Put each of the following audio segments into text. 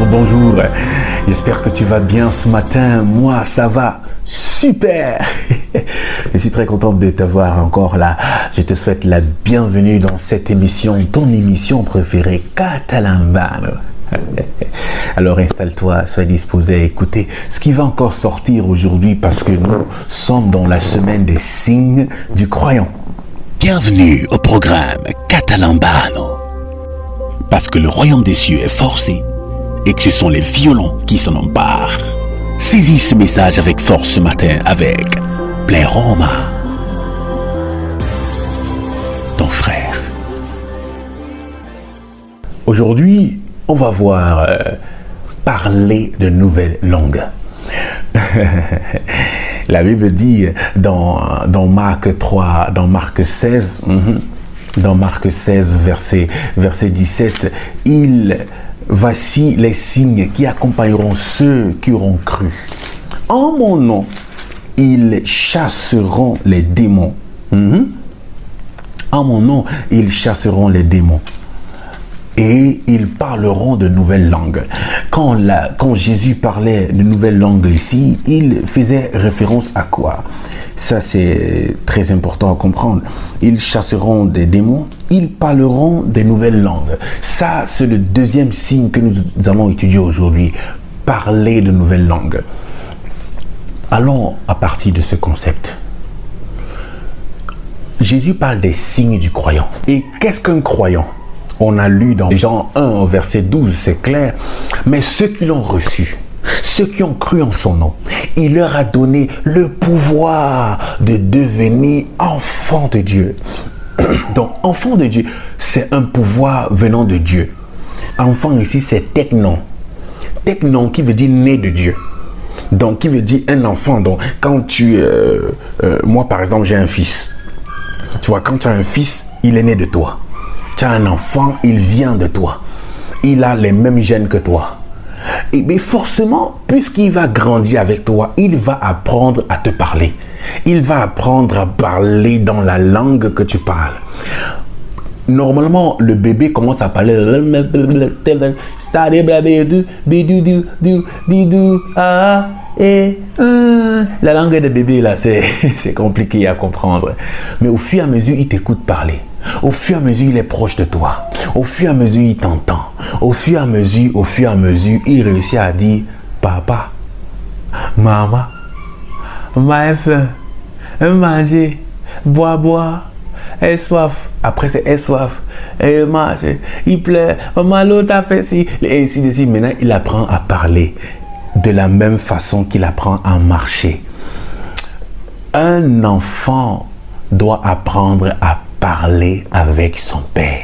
bonjour. J'espère que tu vas bien ce matin. Moi, ça va super. Je suis très content de t'avoir encore là. Je te souhaite la bienvenue dans cette émission, ton émission préférée, Catalambano. Alors installe-toi, sois disposé à écouter ce qui va encore sortir aujourd'hui parce que nous sommes dans la semaine des signes du croyant. Bienvenue au programme Catalambano. Parce que le royaume des cieux est forcé et que ce sont les violents qui s'en emparent. Saisis ce message avec force ce matin avec Pleroma, ton frère. Aujourd'hui, on va voir parler de nouvelles langues. La Bible dit dans Marc 3, dans Marc 16, dans Marc 16, verset 17, voici les signes qui accompagneront ceux qui auront cru. En mon nom, ils chasseront les démons. En mon nom, ils chasseront les démons. Et ils parleront de nouvelles langues. Quand Jésus parlait de nouvelles langues ici, il faisait référence à quoi? Ça, c'est très important à comprendre. Ils chasseront des démons, ils parleront des nouvelles langues. Ça, c'est le deuxième signe que nous allons étudier aujourd'hui. Parler de nouvelles langues. Allons à partir de ce concept. Jésus parle des signes du croyant. Et qu'est-ce qu'un croyant? On a lu dans Jean 1, verset 12, c'est clair. Mais ceux qui l'ont reçu, ceux qui ont cru en son nom, il leur a donné le pouvoir de devenir enfants de Dieu. Donc, enfant de Dieu, c'est un pouvoir venant de Dieu. Enfant ici, c'est teknon. Teknon qui veut dire né de Dieu. Donc, qui veut dire un enfant. Donc, quand moi, par exemple, j'ai un fils. Tu vois, quand tu as un fils, il est né de toi. Tu as un enfant, il vient de toi. Il a les mêmes gènes que toi. Et bien forcément, puisqu'il va grandir avec toi, il va apprendre à te parler. Il va apprendre à parler dans la langue que tu parles. Normalement, le bébé commence à parler la langue des bébés là, c'est compliqué à comprendre. Mais au fur et à mesure, il t'écoute parler. Au fur et à mesure, il est proche de toi. Au fur et à mesure, il t'entend. Au fur et à mesure, il réussit à dire papa, maman, faim, manger, boire, aie soif. Après, c'est aie soif, et marche, il pleure, maman, l'autre a fait ci. Et ainsi de suite. Maintenant, il apprend à parler de la même façon qu'il apprend à marcher. Un enfant doit apprendre à parler avec son père.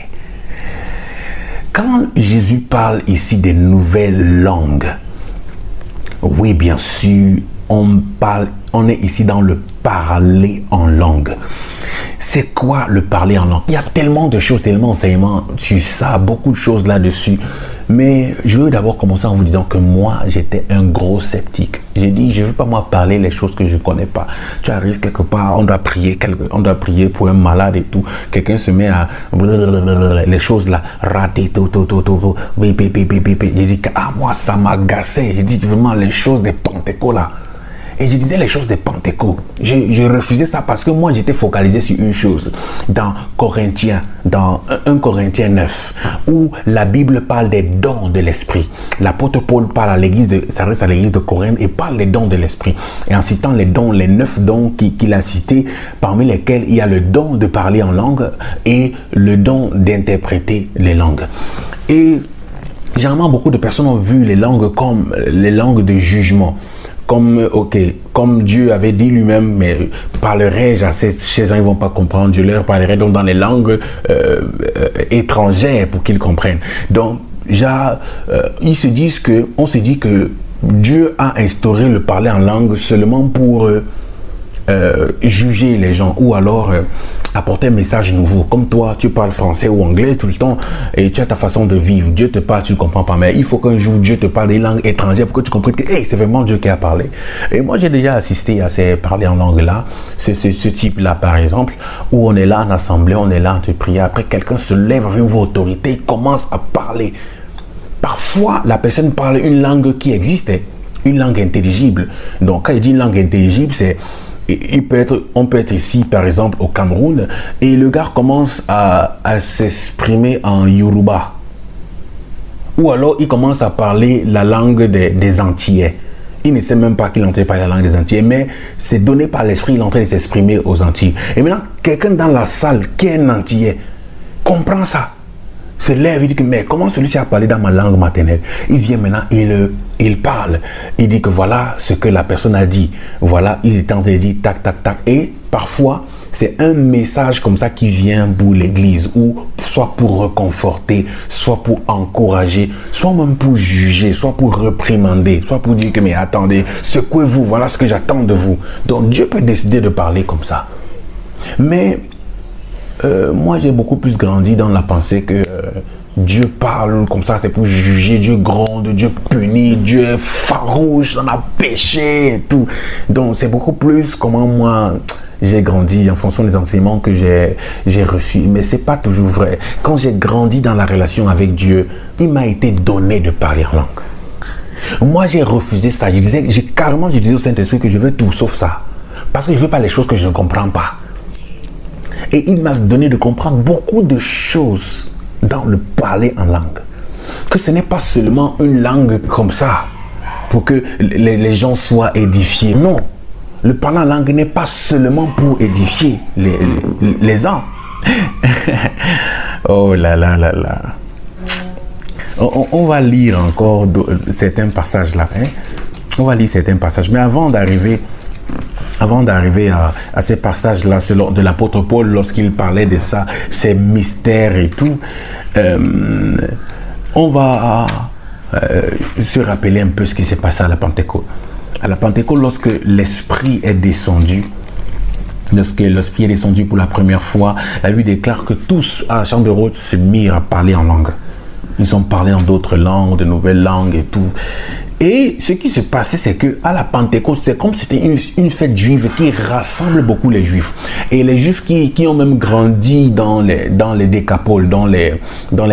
Quand Jésus parle ici des nouvelles langues, oui, bien sûr, on est ici dans le parler en langue. C'est quoi le parler en langue? Il y a tellement de choses, tellement d'enseignements sur ça, beaucoup de choses là-dessus. Mais je veux d'abord commencer en vous disant que moi, j'étais un gros sceptique. J'ai dit, je ne veux pas moi parler les choses que je ne connais pas. Tu arrives quelque part, on doit prier pour un malade et tout. Quelqu'un se met à les choses là, rater, J'ai dit, moi ça m'agaçait. J'ai dit vraiment les choses des Pentecôtes là. Et je disais les choses des Pentecôtes. Je refusais ça parce que moi, j'étais focalisé sur une chose. Dans Corinthiens, dans 1 Corinthiens 9, où la Bible parle des dons de l'Esprit. L'apôtre Paul s'adresse à l'église de Corinthe et parle des dons de l'Esprit. Et en citant les dons, les 9 dons qu'il a cités, parmi lesquels il y a le don de parler en langue et le don d'interpréter les langues. Et généralement, beaucoup de personnes ont vu les langues comme les langues de jugement. Comme Dieu avait dit lui-même, mais parlerai-je à ces gens, ils ne vont pas comprendre, je leur parlerai donc dans les langues étrangères pour qu'ils comprennent. Donc, on se dit que Dieu a instauré le parler en langue seulement pour juger les gens ou alors apporter un message nouveau. Comme toi, tu parles français ou anglais tout le temps et tu as ta façon de vivre. Dieu te parle, tu ne comprends pas. Mais il faut qu'un jour Dieu te parle des langues étrangères pour que tu comprennes que c'est vraiment Dieu qui a parlé. Et moi, j'ai déjà assisté à ces parler en langue là, ce type-là par exemple, où on est là en assemblée, on est là en te prier. Après, quelqu'un se lève avec une voix autorité, il commence à parler parfois, la personne parle une langue qui existe, une langue intelligible. Donc, quand il dit une langue intelligible, c'est... on peut être ici, par exemple, au Cameroun, et le gars commence à s'exprimer en Yoruba. Ou alors, il commence à parler la langue des Antillais. Il ne sait même pas qu'il est en train de parler la langue des Antillais, mais c'est donné par l'esprit, il est en train de s'exprimer aux Antilles. Et maintenant, quelqu'un dans la salle qui est un Antillais comprend ça, se lève, il dit que mais comment celui-ci a parlé dans ma langue maternelle? Il vient maintenant, il parle, il dit que voilà ce que la personne a dit, voilà, il est en train de dire tac, tac, tac, et parfois, c'est un message comme ça qui vient pour l'église, ou soit pour reconforter, soit pour encourager, soit même pour juger, soit pour réprimander, soit pour dire que mais attendez, secouez-vous, voilà ce que j'attends de vous. Donc Dieu peut décider de parler comme ça. Mais moi j'ai beaucoup plus grandi dans la pensée que Dieu parle comme ça, c'est pour juger, Dieu gronde, Dieu punit, Dieu est farouche, on a péché et tout. Donc c'est beaucoup plus comment moi... j'ai grandi en fonction des enseignements que j'ai reçus. Mais ce n'est pas toujours vrai. Quand j'ai grandi dans la relation avec Dieu, il m'a été donné de parler en langue. Moi, j'ai refusé ça. Je disais au Saint-Esprit que je veux tout sauf ça. Parce que je ne veux pas les choses que je ne comprends pas. Et il m'a donné de comprendre beaucoup de choses dans le parler en langue. Que ce n'est pas seulement une langue comme ça pour que les gens soient édifiés. Non. Le parler en langue n'est pas seulement pour édifier les gens. Oh là là là là. On va lire encore certains passages là. Hein? On va lire certains passages. Mais avant d'arriver à ces passages-là de l'apôtre Paul, lorsqu'il parlait de ça, ces mystères et tout, on va se rappeler un peu ce qui s'est passé à la Pentecôte. À la Pentecôte, lorsque l'Esprit est descendu, pour la première fois, la Bible déclare que tous à la chambre de Rhodes se mirent à parler en langue. Ils ont parlé en d'autres langues, de nouvelles langues et tout. Et ce qui se passait, c'est que à la Pentecôte, c'est comme si c'était une fête juive qui rassemble beaucoup les Juifs. Et les Juifs qui ont même grandi dans les décapoles, dans les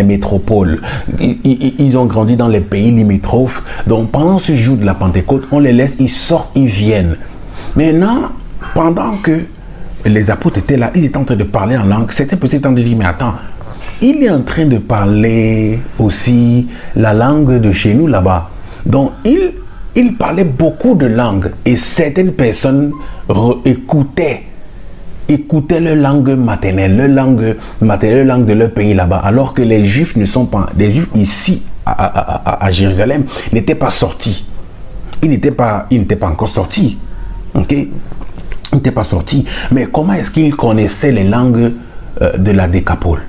métropoles, ils ont grandi dans les pays limitrophes. Donc pendant ce jour de la Pentecôte, on les laisse, ils sortent, ils viennent. Maintenant, pendant que les apôtres étaient là, ils étaient en train de parler en langue. Certains peut-être en train de dire, mais attends, il est en train de parler aussi la langue de chez nous là-bas. Donc, il parlait beaucoup de langues et certaines personnes écoutaient leur langue maternelle, leur langue de leur pays là-bas, alors que les Juifs ne sont pas, les Juifs ici à Jérusalem n'étaient pas sortis. Ils n'étaient pas encore sortis. Ok? Ils n'étaient pas sortis. Mais comment est-ce qu'ils connaissaient les langues de la décapole?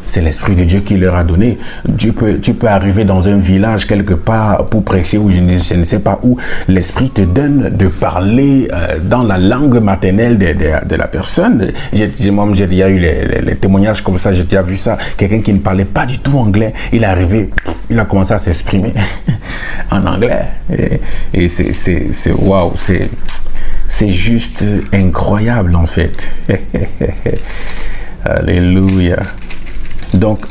C'est l'Esprit de Dieu qui leur a donné. Tu peux arriver dans un village quelque part pour prêcher ou je ne sais pas où. L'Esprit te donne de parler dans la langue maternelle de la personne. J'ai déjà eu les témoignages comme ça, j'ai déjà vu ça. Quelqu'un qui ne parlait pas du tout anglais, il est arrivé, il a commencé à s'exprimer en anglais. Et c'est waouh, c'est juste incroyable en fait. Alléluia. Donc,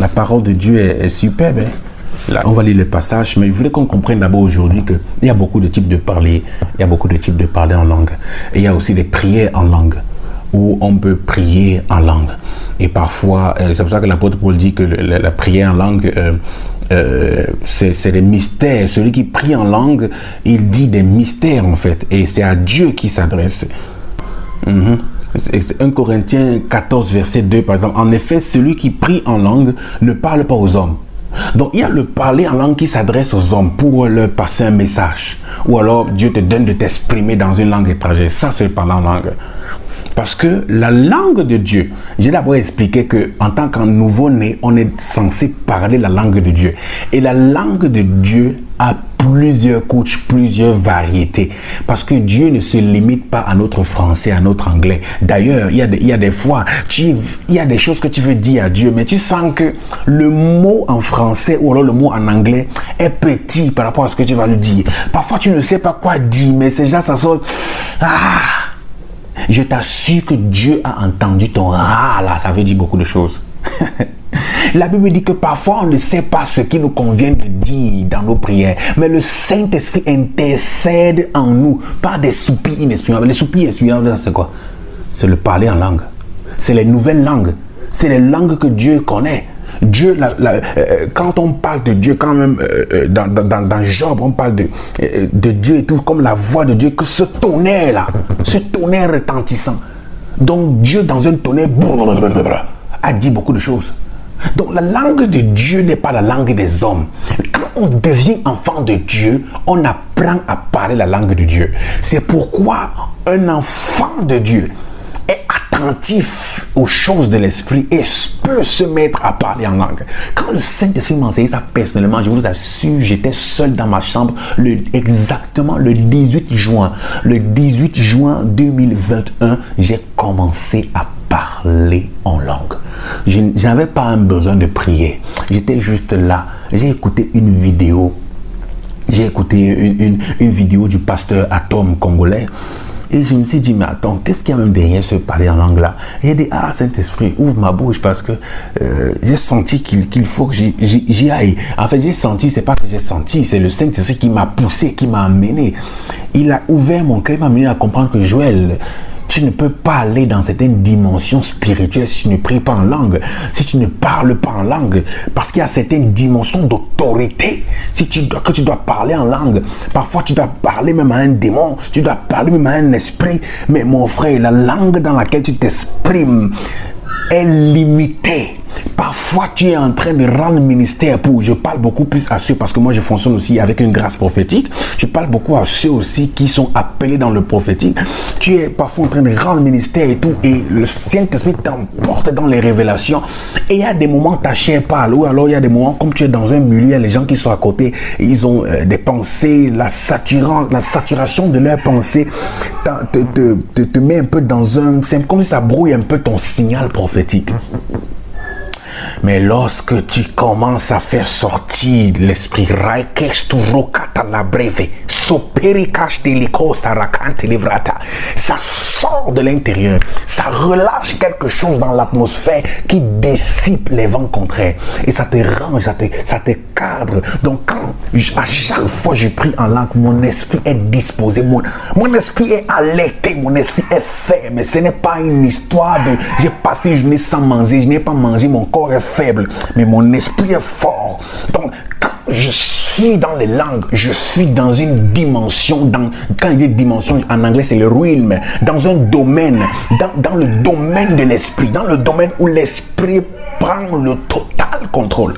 la parole de Dieu est superbe. Hein? Là, on va lire le passage, mais je voulais qu'on comprenne d'abord aujourd'hui qu'il y a beaucoup de types de parler. Il y a beaucoup de types de parler en langue. Et il y a aussi des prières en langue, où on peut prier en langue. Et parfois, c'est pour ça que l'apôtre Paul dit que la prière en langue, c'est des mystères. Celui qui prie en langue, il dit des mystères en fait. Et c'est à Dieu qui s'adresse. 1 Corinthiens 14, verset 2, par exemple. En effet, celui qui prie en langue ne parle pas aux hommes. Donc, il y a le parler en langue qui s'adresse aux hommes pour leur passer un message. Ou alors, Dieu te donne de t'exprimer dans une langue étrangère. Ça, c'est le parler en langue. Parce que la langue de Dieu, j'ai d'abord expliqué qu'en tant qu'un nouveau-né, on est censé parler la langue de Dieu. Et la langue de Dieu a plusieurs couches, plusieurs variétés. Parce que Dieu ne se limite pas à notre français, à notre anglais. D'ailleurs, il y a des fois, il y a des choses que tu veux dire à Dieu, mais tu sens que le mot en français ou alors le mot en anglais est petit par rapport à ce que tu vas lui dire. Parfois, tu ne sais pas quoi dire, mais c'est déjà ça sonne. Je t'assure que Dieu a entendu ton là, ça veut dire beaucoup de choses. La Bible dit que parfois on ne sait pas ce qu'il nous convient de dire dans nos prières, mais le Saint-Esprit intercède en nous par des soupirs inexprimables. Les soupirs inexprimables, c'est quoi? C'est le parler en langue. C'est les nouvelles langues. C'est les langues que Dieu connaît. Dieu, quand on parle de Dieu, quand même dans Job, on parle de Dieu et tout, comme la voix de Dieu, que ce tonnerre-là, ce tonnerre retentissant. Donc Dieu, dans un tonnerre, a dit beaucoup de choses. Donc la langue de Dieu n'est pas la langue des hommes. Quand on devient enfant de Dieu, on apprend à parler la langue de Dieu. C'est pourquoi un enfant de Dieu est attentif aux choses de l'esprit et peut se mettre à parler en langue. Quand le Saint-Esprit m'a enseigné ça personnellement, je vous assure, j'étais seul dans ma chambre exactement le 18 juin. Le 18 juin 2021, j'ai commencé à parler en langue. Je n'avais pas un besoin de prier. J'étais juste là. J'ai écouté une vidéo. J'ai écouté une vidéo du pasteur Atom congolais. Et je me suis dit, mais attends, qu'est-ce qu'il y a même derrière ce parler en langue là? Et j'ai dit, ah, Saint-Esprit, ouvre ma bouche parce que j'ai senti qu'il faut que j'y aille. En fait, j'ai senti, c'est pas que j'ai senti, c'est le Saint-Esprit qui m'a poussé, qui m'a amené. Il a ouvert mon cœur, il m'a amené à comprendre que Joël, tu ne peux pas aller dans certaines dimensions spirituelles si tu ne pries pas en langue, si tu ne parles pas en langue, parce qu'il y a certaines dimensions d'autorité que tu dois parler en langue. Parfois, tu dois parler même à un démon, tu dois parler même à un esprit. Mais mon frère, la langue dans laquelle tu t'exprimes est limitée. Parfois, tu es en train de rendre ministère pour... Je parle beaucoup plus à ceux, parce que moi, je fonctionne aussi avec une grâce prophétique. Je parle beaucoup à ceux aussi qui sont appelés dans le prophétique. Tu es parfois en train de rendre ministère et tout, et le Saint-Esprit t'emporte dans les révélations. Et il y a des moments ta chair parle, ou alors il y a des moments, comme tu es dans un milieu, les gens qui sont à côté, ils ont des pensées, la saturation de leurs pensées te met un peu dans un... C'est comme si ça brouille un peu ton signal prophétique. Mais lorsque tu commences à faire sortir l'esprit, ça sort de l'intérieur, ça relâche quelque chose dans l'atmosphère qui dissipe les vents contraires et ça te range, ça te cadre. Donc à chaque fois je prie en langue, mon esprit est disposé, mon esprit est alerté, mon esprit est fait. Mais ce n'est pas une histoire de j'ai passé une journée sans manger, je n'ai pas mangé, mon corps est faible, mais mon esprit est fort. Donc quand je suis dans les langues, je suis dans une dimension, quand je dis dimension en anglais c'est le realm, dans un domaine, dans le domaine de l'esprit, dans le domaine où l'esprit prend le total contrôle.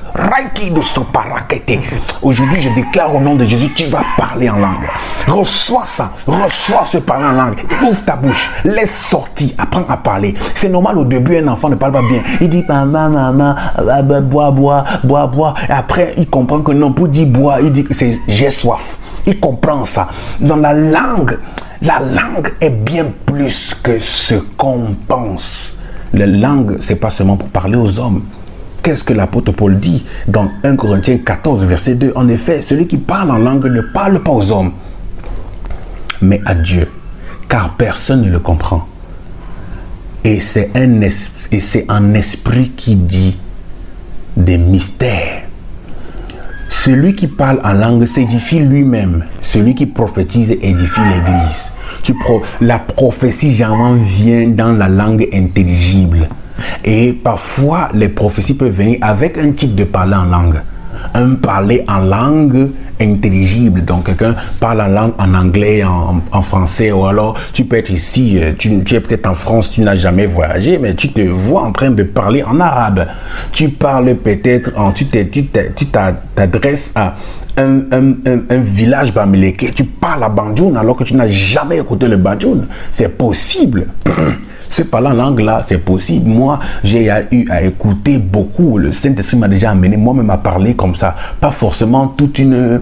Aujourd'hui, je déclare au nom de Jésus, tu vas parler en langue. Reçois ça, reçois ce parler en langue. Ouvre ta bouche, laisse sortir, apprends à parler. C'est normal au début, un enfant ne parle pas bien. Il dit maman, bois. Et après, il comprend que non, pour dire bois, il dit que c'est j'ai soif. Il comprend ça. Dans la langue est bien plus que ce qu'on pense. La langue, c'est pas seulement pour parler aux hommes. Qu'est-ce que l'apôtre Paul dit dans 1 Corinthiens 14, verset 2? En effet, celui qui parle en langue ne parle pas aux hommes, mais à Dieu, car personne ne le comprend. Et c'est un esprit qui dit des mystères. Celui qui parle en langue s'édifie lui-même. Celui qui prophétise édifie l'église. La prophétie généralement vient dans la langue intelligible. Et parfois, les prophéties peuvent venir avec un type de parler en langue. Un parler en langue intelligible. Donc, quelqu'un parle en langue en anglais, en français, ou alors tu peux être ici, tu es peut-être en France, tu n'as jamais voyagé, mais tu te vois en train de parler en arabe. Tu parles peut-être, tu t'adresses à un village bamileke, tu parles à Bandjoun alors que tu n'as jamais écouté le Bandjoun. C'est possible. Ce parler en langue là, c'est possible. Moi, j'ai eu à écouter beaucoup. Le Saint-Esprit m'a déjà amené moi-même à parler comme ça. Pas forcément toute une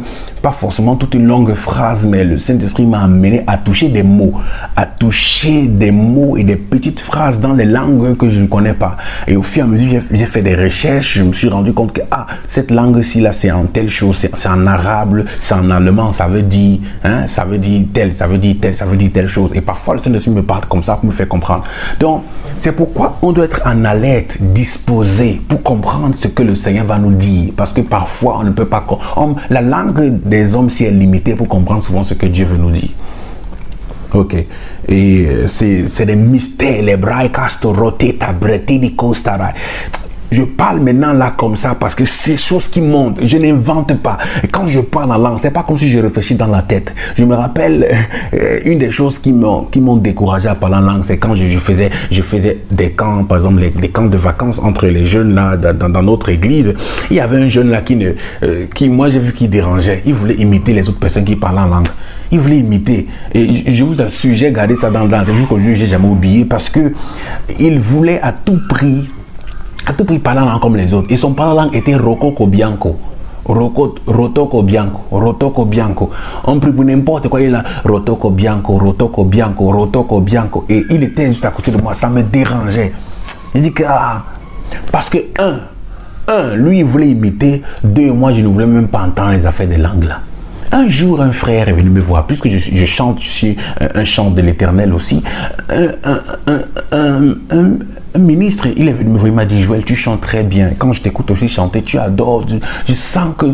longue phrase, mais le Saint-Esprit m'a amené à toucher des mots. À toucher des mots et des petites phrases dans les langues que je ne connais pas. Et au fur et à mesure, j'ai fait des recherches. Je me suis rendu compte que, cette langue-ci là, c'est en telle chose. C'est en arabe, c'est en allemand. Ça veut dire, ça veut dire telle chose. Et parfois, le Saint-Esprit me parle comme ça pour me faire comprendre. Donc, c'est pourquoi on doit être en alerte, disposé pour comprendre ce que le Seigneur va nous dire. Parce que parfois, on ne peut pas... La langue des hommes, si elle est limitée pour comprendre souvent ce que Dieu veut nous dire. Ok. Et c'est des mystères, les je parle maintenant là comme ça parce que c'est choses qui montent. Je n'invente pas. Et quand je parle en langue, c'est pas comme si je réfléchis dans la tête. Je me rappelle une des choses qui m'ont découragé à parler en langue, c'est quand je faisais des camps, par exemple des camps de vacances entre les jeunes là dans notre église. Il y avait un jeune là qui moi j'ai vu qu'il dérangeait. Il voulait imiter les autres personnes qui parlaient en langue. Il voulait imiter. Et je vous assure, j'ai gardé ça dans le temps. Jusqu'aujourd'hui, j'ai jamais oublié parce que il voulait à tout prix parler en langue comme les autres. Et son parler en langue était Rococo Bianco. Rotoko Bianco. On prie pour n'importe quoi. Il a Rotoko Bianco. Et il était juste à côté de moi. Ça me dérangeait. Il dit que, parce que, lui, il voulait imiter. 2, moi, je ne voulais même pas entendre les affaires des langues là. Un jour, un frère est venu me voir, puisque je chante ici un chant de l'Éternel aussi. Un ministre, il est venu me voir, il m'a dit, Joël, tu chantes très bien. Quand je t'écoute aussi chanter, tu adores. Je sens que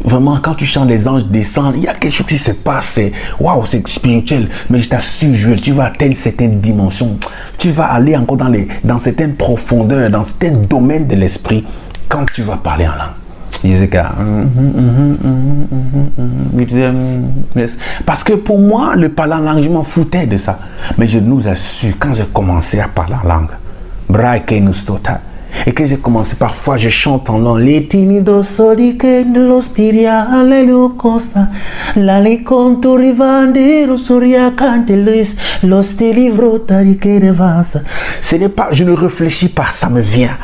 vraiment, quand tu chantes, les anges descendent. Il y a quelque chose qui se passe. Waouh, c'est spirituel. Mais je t'assure, Joël, tu vas atteindre certaines dimensions. Tu vas aller encore dans certaines profondeurs, dans certains domaines de l'esprit, quand tu vas parler en langue. Il disait que parce que pour moi, le parler en langue, je m'en foutais de ça. Mais je nous assure, quand j'ai commencé à parler en langue, et que j'ai commencé, parfois je chante en langue, les timidos que los tiria alelucosa, la le conto rivandero soria cantelis, los te livro tarike de vasa. Ce n'est pas, je ne réfléchis pas, ça me vient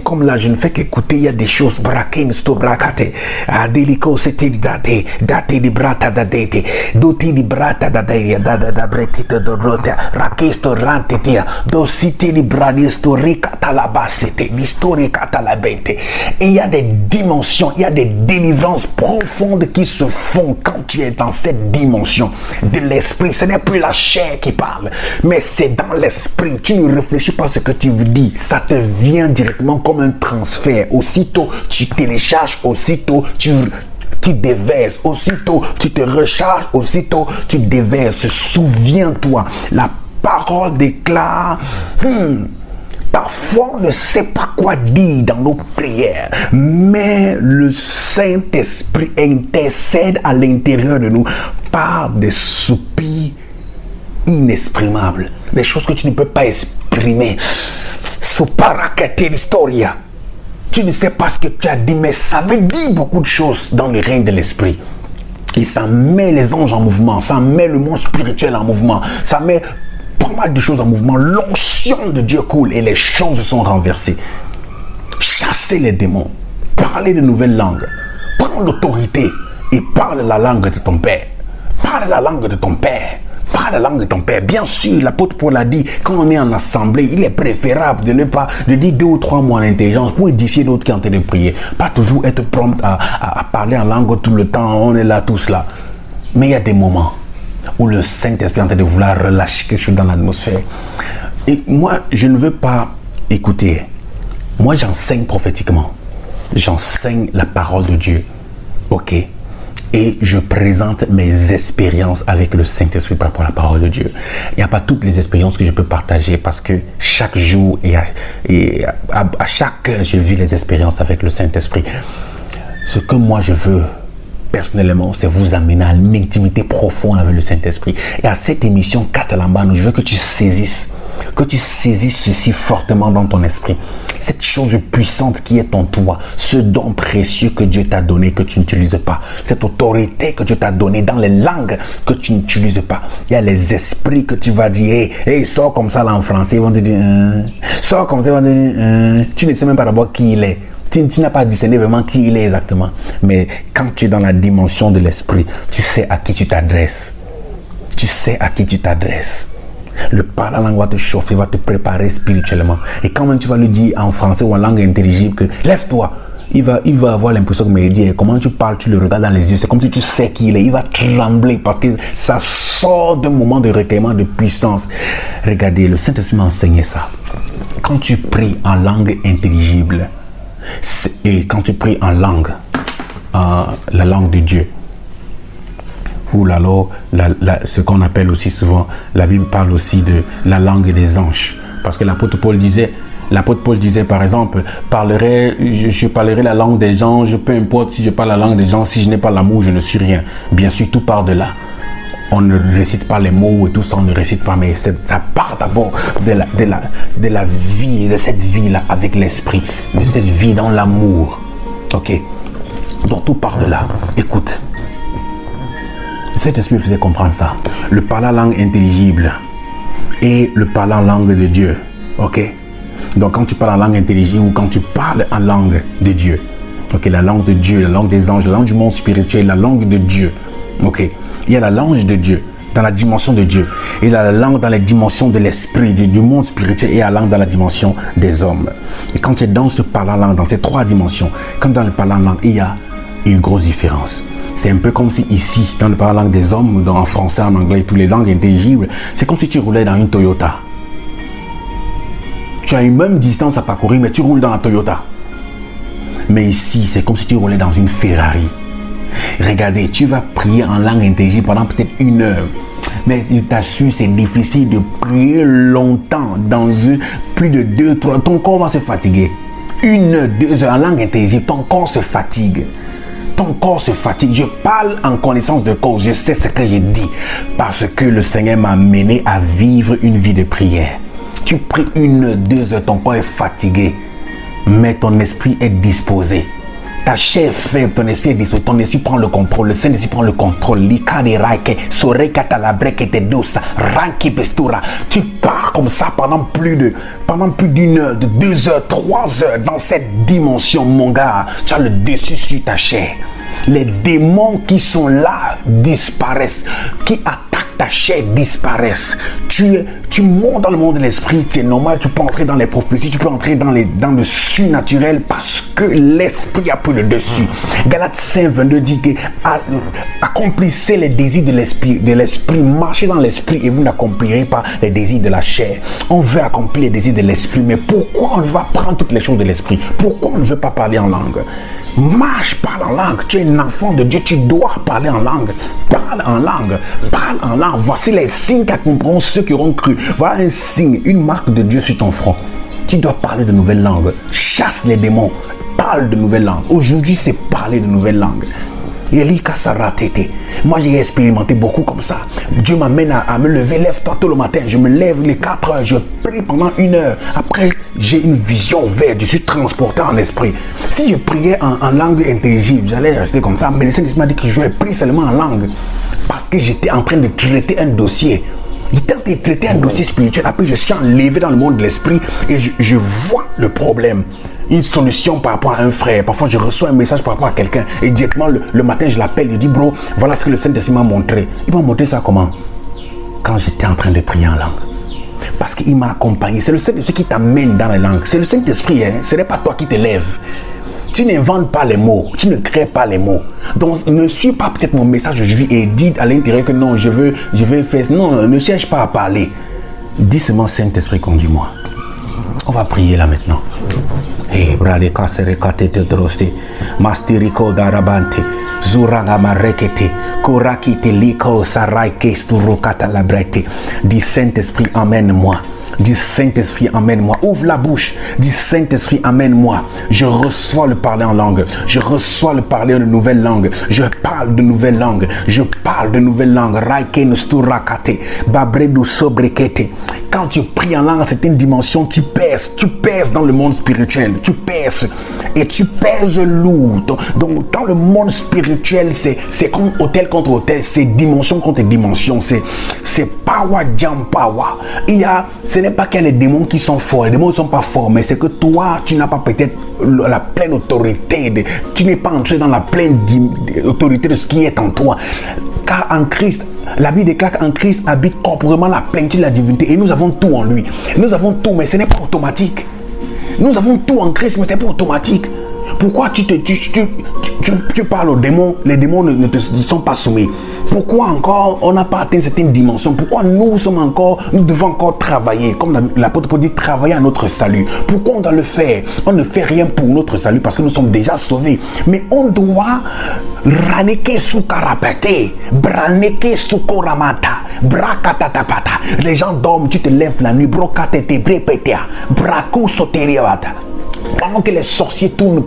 comme là, je ne fais qu'écouter, il y a des choses, braquin, sto bracate, adelico c'était date di brata da dete, doti di brata da deia, da bretita da brota, rakesto rantetia, dosite di bradisto ricata la base. C'était l'historique à la bête. Et il y a des dimensions, il y a des délivrances profondes qui se font quand tu es dans cette dimension de l'esprit. Ce n'est plus la chair qui parle, mais c'est dans l'esprit. Tu ne réfléchis pas à ce que tu dis, ça te vient directement comme un transfert. Aussitôt, tu télécharges, aussitôt, tu déverses, aussitôt, tu te recharges, aussitôt, tu déverses. Souviens-toi, la parole déclare... Parfois, on ne sait pas quoi dire dans nos prières, mais le Saint-Esprit intercède à l'intérieur de nous par des soupirs inexprimables, des choses que tu ne peux pas exprimer. L'historia. Tu ne sais pas ce que tu as dit, mais ça veut dire beaucoup de choses dans le règne de l'Esprit. Et ça met les anges en mouvement, ça met le monde spirituel en mouvement, ça met pas mal de choses en mouvement. L'onction de Dieu coule et les choses sont renversées. Chasser les démons, parler de nouvelles langues, prendre l'autorité et parle la langue de ton père. Parle la langue de ton père. Parle la langue de ton père. Bien sûr, l'apôtre Paul a dit, quand on est en assemblée, il est préférable de ne pas de dire 2 ou 3 mots en intelligence pour édifier d'autres qui sont en train de prier. Pas toujours être prompt à parler en langue tout le temps. On est là tous là. Mais il y a des moments où le Saint-Esprit est en train de vouloir relâcher quelque chose dans l'atmosphère. Et moi, je ne veux pas écouter. Moi, j'enseigne prophétiquement. J'enseigne la parole de Dieu. Ok. Et je présente mes expériences avec le Saint-Esprit par rapport à la parole de Dieu. Il n'y a pas toutes les expériences que je peux partager parce que chaque jour et à chaque heure, je vis les expériences avec le Saint-Esprit. Ce que moi, je veux personnellement, c'est vous amener à une intimité profonde avec le Saint-Esprit. Et à cette émission Catalambano, je veux que tu saisisses ceci fortement dans ton esprit. Cette chose puissante qui est en toi, ce don précieux que Dieu t'a donné que tu n'utilises pas, cette autorité que Dieu t'a donnée dans les langues que tu n'utilises pas. Il y a les esprits que tu vas dire, hey, sors comme ça là en français, ils vont te dire, sors comme ça, ils vont te dire, tu ne sais même pas d'abord qui il est. Tu n'as pas discerné vraiment qui il est exactement. Mais quand tu es dans la dimension de l'esprit, tu sais à qui tu t'adresses. Tu sais à qui tu t'adresses. Le parler en langue va te chauffer, va te préparer spirituellement. Et quand même tu vas lui dire en français ou en langue intelligible que lève-toi, il va avoir l'impression que me dit, comment tu parles, tu le regardes dans les yeux, c'est comme si tu sais qui il est. Il va trembler parce que ça sort d'un moment de recueillement de puissance. Regardez, le Saint-Esprit m'a enseigné ça. Quand tu pries en langue intelligible, et quand tu pries en langue, la langue de Dieu, ou alors ce qu'on appelle aussi souvent, la Bible parle aussi de la langue des anges. Parce que l'apôtre Paul disait par exemple, je parlerai la langue des anges, peu importe si je parle la langue des gens, si je n'ai pas l'amour, je ne suis rien. Bien sûr, tout part de là. On ne récite pas les mots et tout ça, on ne récite pas, mais ça part d'abord de la vie, de cette vie-là avec l'esprit, de cette vie dans l'amour. Ok? Donc tout part de là. Écoute, cet esprit faisait comprendre ça. Le parler en langue intelligible et le parler en langue de Dieu. Ok? Donc quand tu parles en langue intelligible ou quand tu parles en langue de Dieu, ok, la langue de Dieu, la langue des anges, la langue du monde spirituel, la langue de Dieu, ok, il y a la langue de Dieu dans la dimension de Dieu, et il y a la langue dans la dimension de l'esprit, du monde spirituel, et la langue dans la dimension des hommes. Et quand tu es dans ce parlant langue, dans ces trois dimensions, comme dans le parlant langue, il y a une grosse différence. C'est un peu comme si ici, dans le parlant langue des hommes, en français, en anglais, toutes les langues intelligibles, c'est comme si tu roulais dans une Toyota. Tu as une même distance à parcourir, mais tu roules dans la Toyota. Mais ici, c'est comme si tu roulais dans une Ferrari. Regardez, tu vas prier en langue intelligible pendant peut-être 1 heure. Mais je t'assure, c'est difficile de prier longtemps, plus de 2-3. Ton corps va se fatiguer. 1 heure, 2 heures en langue intelligible, ton corps se fatigue. Ton corps se fatigue. Je parle en connaissance de cause. Je sais ce que je dis. Parce que le Seigneur m'a mené à vivre une vie de prière. Tu pries 1 heure, 2 heures, ton corps est fatigué, mais ton esprit est disposé. Ta chair est faible, ton esprit est disposé, ton esprit prend le contrôle, le Saint-Esprit prend le contrôle. Tu pars comme ça pendant plus d'1 heure, de 2 heures, 3 heures dans cette dimension, mon gars. Tu as le dessus sur ta chair. Les démons qui sont là disparaissent, qui attaquent ta chair disparaissent. Tu montes dans le monde de l'esprit, c'est normal, tu peux entrer dans les prophéties, tu peux entrer dans le surnaturel parce que l'esprit a pris le dessus. Galates 5:22 dit que accomplissez les désirs de l'esprit, marchez dans l'esprit et vous n'accomplirez pas les désirs de la chair. On veut accomplir les désirs de l'esprit, mais pourquoi on ne va prendre toutes les choses de l'esprit? Pourquoi on ne veut pas parler en langue? Marche, parle en langue. Tu es un enfant de Dieu, tu dois parler en langue. Parle en langue. Parle en langue. Voici les signes qu'accompliront ceux qui auront cru. Voilà un signe, une marque de Dieu sur ton front. Tu dois parler de nouvelles langues. Chasse les démons. Parle de nouvelles langues. Aujourd'hui, c'est parler de nouvelles langues. Moi, j'ai expérimenté beaucoup comme ça. Dieu m'amène à me lever. Lève-toi tôt le matin. Je me lève les 4 heures. Je prie pendant 1 heure. Après, j'ai une vision verte. Je suis transporté en esprit. Si je priais en langue intelligible, j'allais rester comme ça. Mais le Seigneur m'a dit que je vais prier seulement en langue. Parce que j'étais en train de traiter un dossier. J'étais en train de traiter un dossier spirituel. Après, je suis enlevé dans le monde de l'esprit. Et je vois le problème. Une solution par rapport à un frère. Parfois, je reçois un message par rapport à quelqu'un. Et directement, le matin, je l'appelle. Je dis, bro, voilà ce que le Saint-Esprit m'a montré. Il m'a montré ça comment? Quand j'étais en train de prier en langue. Parce qu'il m'a accompagné. C'est le Saint-Esprit qui t'amène dans la langue. C'est le Saint-Esprit, hein? Ce n'est pas toi qui te lèves. Tu n'inventes pas les mots. Tu ne crées pas les mots. Donc, ne suis pas peut-être mon message aujourd'hui et dis à l'intérieur que non, je veux faire. Non, ne cherche pas à parler. Dis seulement, Saint-Esprit, conduis-moi. On va prier là maintenant. Hey, brade kasere katete droste, mastiriko darabante, zuranga marekete, korakite liko saraike sturukata labrete. Dis Saint-Esprit, emmène-moi. Dis Saint-Esprit, emmène-moi. Ouvre la bouche. Dis Saint-Esprit, emmène-moi. Je reçois le parler en langue. Je reçois le parler de nouvelles langues. Je parle de nouvelles langues. Je parle de nouvelles langues. Raike sturakate, babredu sobrekete. Quand tu pries en langue, c'est une dimension, tu pèses dans le monde spirituel, tu pèses et tu pèses lourd. Donc dans le monde spirituel, c'est comme hôtel contre hôtel, c'est dimension contre dimension, c'est power jam power. Ce n'est pas qu'il y a les démons qui sont forts, les démons ne sont pas forts, mais c'est que toi, tu n'as pas peut-être la pleine autorité, tu n'es pas entré dans la pleine autorité de ce qui est en toi. Car en Christ, la Bible déclare qu'en Christ habite corporellement la plénitude de la divinité. Et nous avons tout en lui. Nous avons tout, mais ce n'est pas automatique. Nous avons tout en Christ, mais ce n'est pas automatique. Pourquoi tu parles aux démons, les démons ne te sont pas soumis? Pourquoi encore on n'a pas atteint certaines dimensions? Pourquoi nous devons encore travailler, comme l'apôtre Paul dit, travailler à notre salut? Pourquoi on doit le faire? On ne fait rien pour notre salut parce que nous sommes déjà sauvés. Mais on doit raneke sukarapete, braneke sukoramata, brakatatapata. Les gens dorment, tu te lèves la nuit, brokatete brepetea, braku soteriavata. Pendant que les sorciers tournent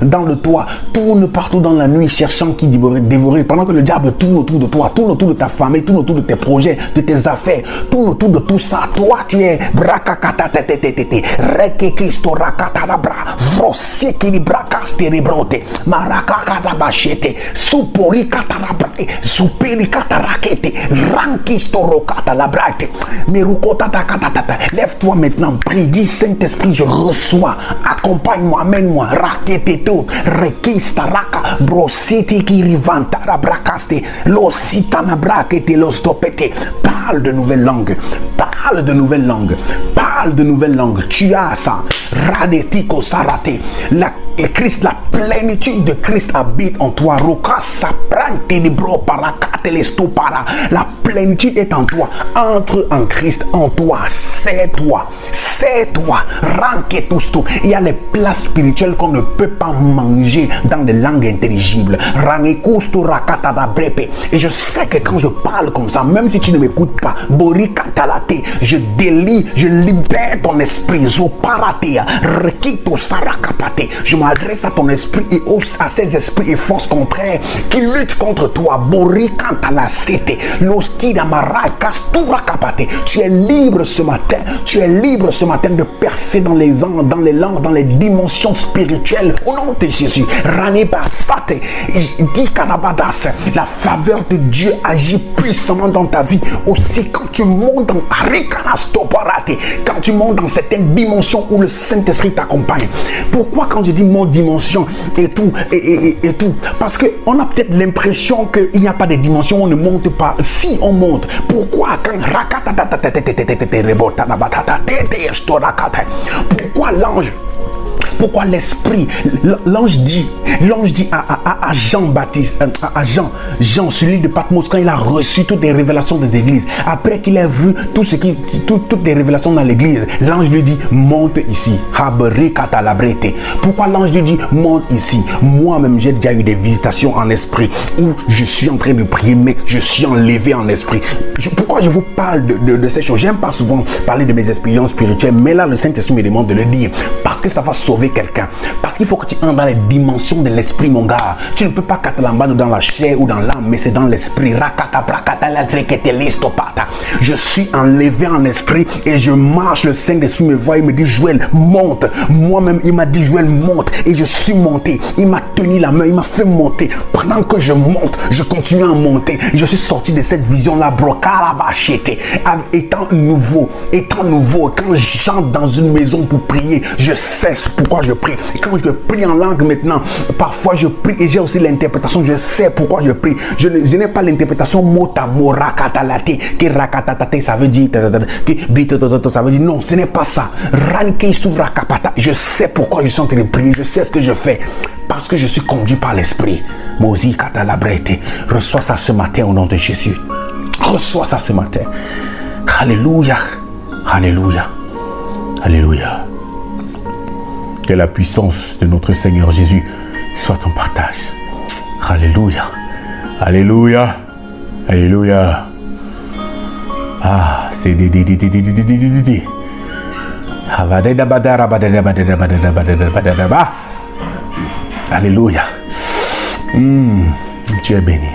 dans le toit, tournent partout dans la nuit, cherchant qui dévorer, pendant que le diable tourne autour de toi, tourne autour de ta famille, tourne autour de tes projets, de tes affaires, tourne autour de tout ça, toi tu es brakakatatetetete, rekekistorakatatabra, vrosekilibrakasterebrote, marakakatabachete, suporikatarabrate, superikatarakete, rankistorokatalabrate, merukotatakatata. Lève-toi maintenant, prie, dis Saint-Esprit, je reçois. Accompagne-moi, amène-moi, raketeto, rekista raka, brositi qui rivanta, rabrakaste, l'ositana brakete, l'ostopete. Parle de nouvelles langues, parle de nouvelles langues, parle de nouvelles langues. Tu as ça, radetiko sarate, le Christ, la plénitude de Christ habite en toi. Roka saprante libro parakate lestopara. La plénitude est en toi. Entre en Christ, en toi. C'est toi. C'est toi. Ranketusto. Il y a les plats spirituels qu'on ne peut pas manger dans des langues intelligibles. Ranekusto rakata brepe. Et je sais que quand je parle comme ça, même si tu ne m'écoutes pas, borikatalate, je délie, je libère ton esprit. Zoparatea. Rekito sarakapate. Je m'adresse à ton esprit et à ces esprits et forces contraires qui luttent contre toi. Tu es libre ce matin. Tu es libre ce matin de percer dans les langues, dans les dimensions spirituelles. Au nom de Jésus. La faveur de Dieu agit puissamment dans ta vie. Aussi quand tu montes dans certaines dimensions où le Saint-Esprit t'accompagne. Pourquoi quand je dis mon dimension et tout, et tout? Parce qu'on a peut-être l'impression qu'il n'y a pas de dimension, on ne monte pas. Si on monte, pourquoi quand pourquoi l'ange? Pourquoi l'esprit, l'ange dit à Jean-Baptiste, à Jean sur l'île de Patmos, quand il a reçu toutes les révélations des églises, après qu'il ait vu toutes les révélations dans l'église, l'ange lui dit, monte ici. Pourquoi l'ange lui dit, monte ici? Moi-même, j'ai déjà eu des visitations en esprit où je suis en train de prier, mais je suis enlevé en esprit. Pourquoi je vous parle de ces choses? J'aime pas souvent parler de mes expériences spirituelles, mais là, le Saint-Esprit me demande de le dire, parce que ça va sauver quelqu'un. Parce qu'il faut que tu entres dans les dimensions de l'esprit, mon gars. Tu ne peux pas catalambano dans la chair ou dans l'âme, mais c'est dans l'esprit. Je suis enlevé en esprit et je marche. Le Saint-Esprit me voit, il me dit, Joël, monte. Moi-même, il m'a dit, Joël, monte. Et je suis monté. Il m'a tenu la main, il m'a fait monter. Pendant que je monte, je continue à monter. Je suis sorti de cette vision-là, étant nouveau. Quand j'entre dans une maison pour prier, je sais pourquoi je prie. Et quand je prie en langue maintenant, parfois je prie et j'ai aussi l'interprétation. Je sais pourquoi je prie. Je n'ai pas l'interprétation mot à mot, rakatalate, que rakatatate, ça veut dire, ça veut dire non, ce n'est pas ça. Je sais pourquoi je suis en train de prier. Je sais ce que je fais. Parce que je suis conduit par l'esprit. Mosi katalabrete. Reçois ça ce matin au nom de Jésus. Reçois ça ce matin. Alléluia. Alléluia. Alléluia. Que la puissance de notre Seigneur Jésus soit ton partage. Alléluia. Alléluia. Alléluia. Ah, c'est di. Alléluia. Tu es béni.